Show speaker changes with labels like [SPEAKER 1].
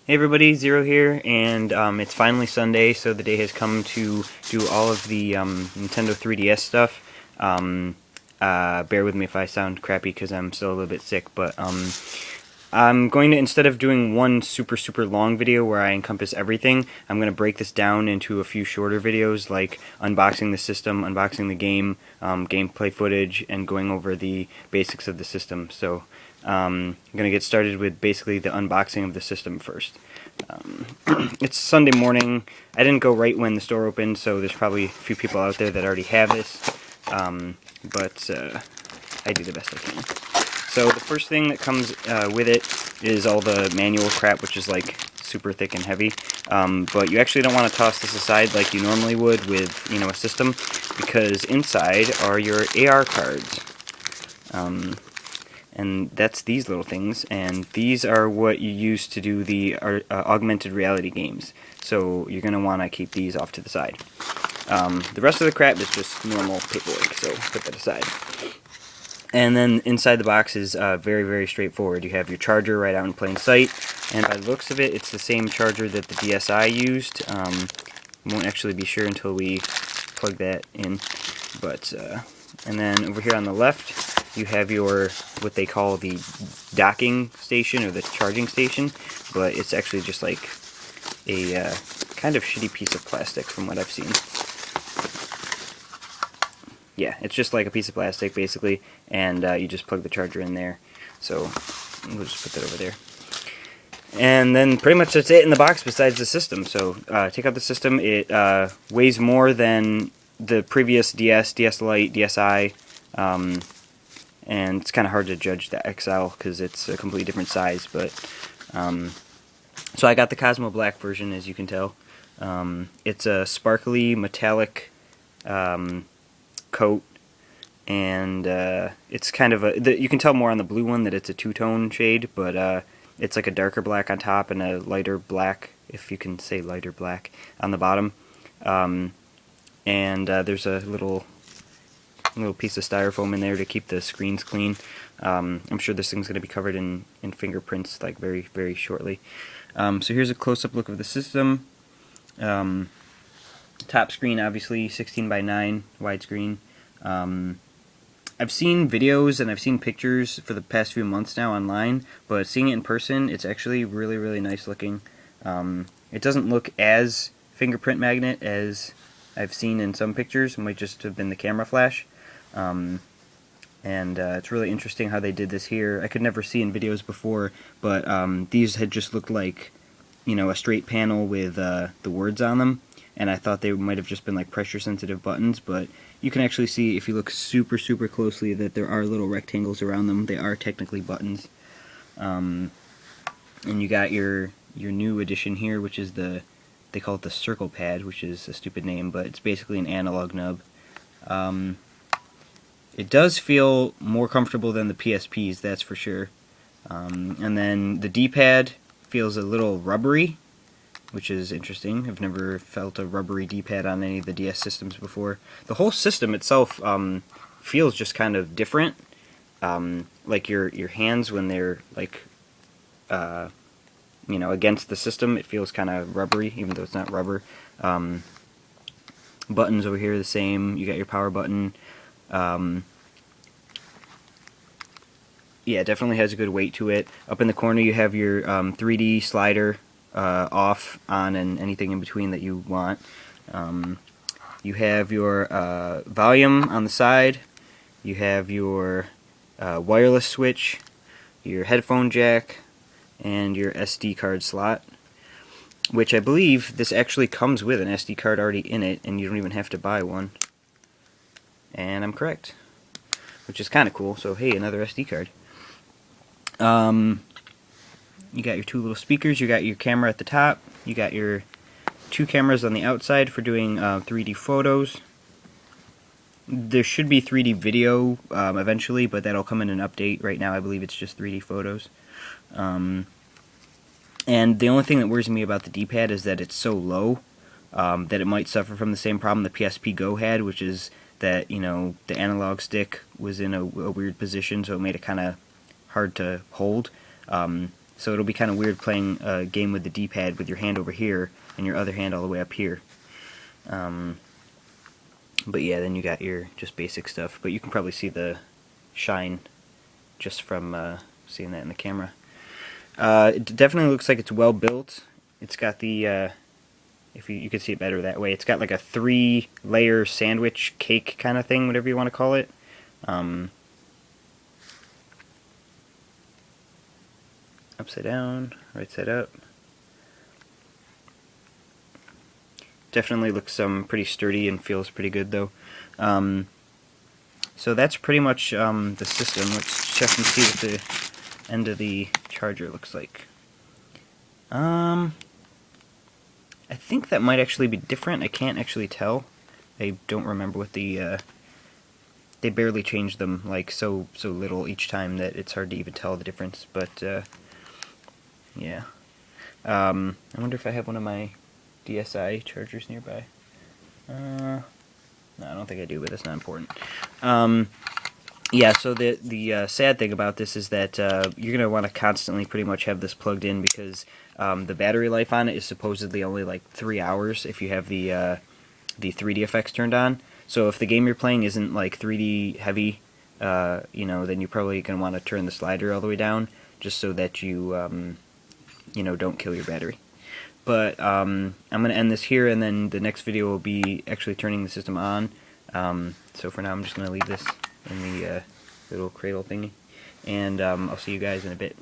[SPEAKER 1] Hey everybody, Zero here, and it's finally Sunday, so the day has come to do all of the Nintendo 3DS stuff. Bear with me if I sound crappy because I'm still a little bit sick, but I'm going to, instead of doing one super long video where I encompass everything, I'm going to break this down into a few shorter videos, like unboxing the system, unboxing the game, gameplay footage, and going over the basics of the system. So I'm going to get started with basically the unboxing of the system first. It's Sunday morning. I didn't go right when the store opened, so there's probably a few people out there that already have this, but I do the best I can. So the first thing that comes with it is all the manual crap, which is like super thick and heavy. But you actually don't want to toss this aside like you normally would with, you know, a system, because inside are your AR cards. And that's these little things, and these are what you use to do the augmented reality games. So you're going to want to keep these off to the side. The rest of the crap is just normal paperwork, so put that aside. And then inside the box is very straightforward. You have your charger right out in plain sight, and by the looks of it, it's the same charger that the DSi used. Won't actually be sure until we plug that in. But and then over here on the left, you have your, what they call the docking station or the charging station, but it's actually just like a kind of shitty piece of plastic from what I've seen. Yeah, it's just like a piece of plastic basically, and you just plug the charger in there. So we'll just put that over there. And then pretty much that's it in the box besides the system. So take out the system. It weighs more than the previous DS, DS Lite, DSi, and it's kind of hard to judge the XL because it's a completely different size. But so I got the Cosmo Black version, as you can tell. It's a sparkly metallic coat, and it's kind of you can tell more on the blue one that it's a two-tone shade, but it's like a darker black on top and a lighter black, if you can say lighter black, on the bottom. And there's a little piece of styrofoam in there to keep the screens clean. I'm sure this thing's going to be covered in fingerprints like very shortly. So here's a close-up look of the system. Top screen, obviously 16:9 widescreen. I've seen videos and I've seen pictures for the past few months now online, but seeing it in person, it's actually really nice looking. It doesn't look as fingerprint magnet as I've seen in some pictures. It might just have been the camera flash. And it's really interesting how they did this here. I could never see in videos before, but these had just looked like, you know, a straight panel with the words on them, and I thought they might have just been like pressure sensitive buttons, but you can actually see, if you look super closely, that there are little rectangles around them. They are technically buttons. And you got your new addition here, which is they call it the circle pad, which is a stupid name, but it's basically an analog nub. It does feel more comfortable than the PSPs, that's for sure. And then the D-pad feels a little rubbery, which is interesting. I've never felt a rubbery D-pad on any of the DS systems before. The whole system itself feels just kind of different. Like your hands, when they're like, you know, against the system, it feels kind of rubbery, even though it's not rubber. Buttons over here are the same. You got your power button. Yeah, it definitely has a good weight to it. Up in the corner you have your 3D slider, off, on, and anything in between that you want. You have your volume on the side. You have your wireless switch, your headphone jack, and your SD card slot, which I believe this actually comes with an SD card already in it, and you don't even have to buy one. And I'm correct, which is kind of cool. So hey, another SD card. You got your two little speakers, you got your camera at the top, you got your two cameras on the outside for doing 3D photos. There should be 3D video eventually, but that'll come in an update. Right now I believe it's just 3D photos. And the only thing that worries me about the D-pad is that it's so low that it might suffer from the same problem the PSP Go had, which is that, you know, the analog stick was in a weird position, so it made it kind of hard to hold. So it'll be kind of weird playing a game with the D-pad with your hand over here and your other hand all the way up here. But yeah, then you got your just basic stuff. But you can probably see the shine just from seeing that in the camera. It definitely looks like it's well built. It's got the, if you can see it better that way, it's got like a 3-layer sandwich cake kind of thing, whatever you want to call it. Upside down, right side up. Definitely looks pretty sturdy and feels pretty good though. So that's pretty much the system. Let's check and see what the end of the charger looks like. I think that might actually be different. I can't actually tell. I don't remember what the they barely changed them like so little each time that it's hard to even tell the difference. But yeah, I wonder if I have one of my DSi chargers nearby. No, I don't think I do, but that's not important. Yeah, so the sad thing about this is that you're going to want to constantly pretty much have this plugged in because the battery life on it is supposedly only like 3 hours if you have the 3D effects turned on. So if the game you're playing isn't like 3D heavy, you know, then you're probably going to want to turn the slider all the way down just so that you, you know, don't kill your battery. But I'm going to end this here, and then the next video will be actually turning the system on. So for now, I'm just going to leave this in the little cradle thingy, and I'll see you guys in a bit.